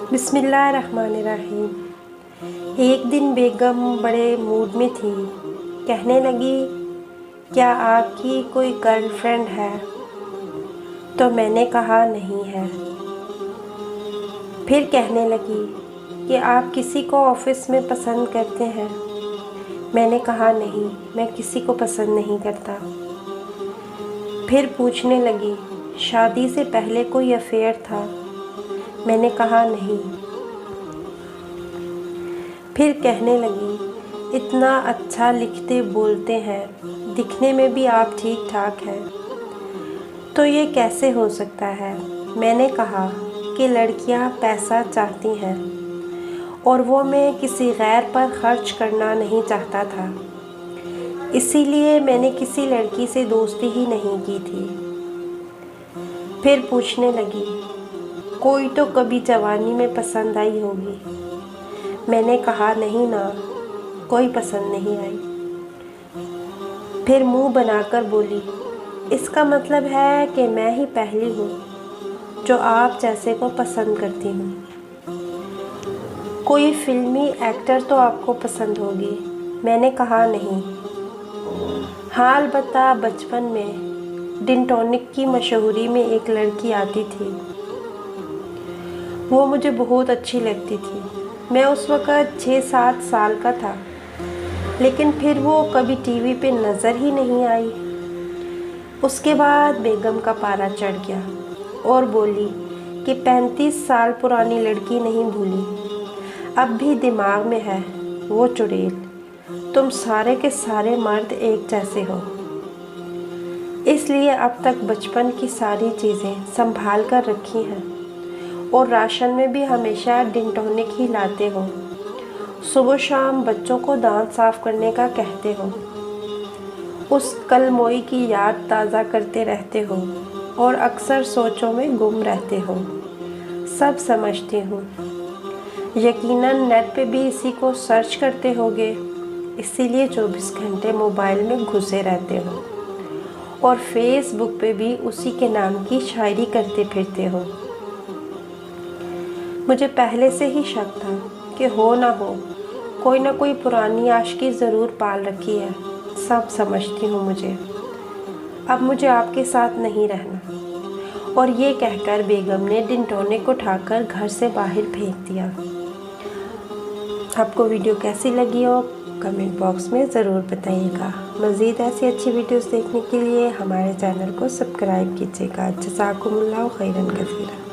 बिस्मिल्लाहिर्रहमानिर्रहीम। एक दिन बेगम बड़े मूड में थी। कहने लगी, क्या आपकी कोई गर्लफ्रेंड है? तो मैंने कहा नहीं है। फिर कहने लगी कि आप किसी को ऑफिस में पसंद करते हैं? मैंने कहा नहीं, मैं किसी को पसंद नहीं करता। फिर पूछने लगी, शादी से पहले कोई अफेयर था? मैंने कहा नहीं। फिर कहने लगी, इतना अच्छा लिखते बोलते हैं, दिखने में भी आप ठीक ठाक हैं, तो ये कैसे हो सकता है? मैंने कहा कि लड़कियां पैसा चाहती हैं और वो मैं किसी गैर पर खर्च करना नहीं चाहता था, इसीलिए मैंने किसी लड़की से दोस्ती ही नहीं की थी। फिर पूछने लगी, कोई तो कभी जवानी में पसंद आई होगी? मैंने कहा नहीं ना, कोई पसंद नहीं आई। फिर मुंह बनाकर बोली, इसका मतलब है कि मैं ही पहली हूँ जो आप जैसे को पसंद करती हूँ। कोई फिल्मी एक्टर तो आपको पसंद होगी? मैंने कहा नहीं। हाँ, अलबत्ता बचपन में डिन टॉनिक की मशहूरी में एक लड़की आती थी, वो मुझे बहुत अच्छी लगती थी। मैं उस वक़्त 6-7 साल का था, लेकिन फिर वो कभी टीवी पे नज़र ही नहीं आई। उसके बाद बेगम का पारा चढ़ गया और बोली कि 35 साल पुरानी लड़की नहीं भूली, अब भी दिमाग में है वो चुड़ैल। तुम सारे के सारे मर्द एक जैसे हो, इसलिए अब तक बचपन की सारी चीज़ें संभाल कर रखी हैं और राशन में भी हमेशा डिन टॉनिक ही लाते हो। सुबह शाम बच्चों को दांत साफ करने का कहते हो, उस कलमोई की याद ताज़ा करते रहते हो और अक्सर सोचों में गुम रहते हो। सब समझती हूँ। यकीनन नेट पे भी इसी को सर्च करते होगे, इसीलिए 24 घंटे मोबाइल में घुसे रहते हो और फेसबुक पे भी उसी के नाम की शायरी करते फिरते हो। मुझे पहले से ही शक था कि हो ना हो कोई ना कोई पुरानी आशिकी ज़रूर पाल रखी है। सब समझती हूँ मुझे। अब मुझे आपके साथ नहीं रहना। और ये कहकर बेगम ने डिन टॉनिक को उठाकर घर से बाहर फेंक दिया। आपको वीडियो कैसी लगी हो कमेंट बॉक्स में ज़रूर बताइएगा। मज़ीद ऐसी अच्छी वीडियोस देखने के लिए हमारे चैनल को सब्सक्राइब कीजिएगा। जज़ाकुमुल्लाह खैरन कसीरा।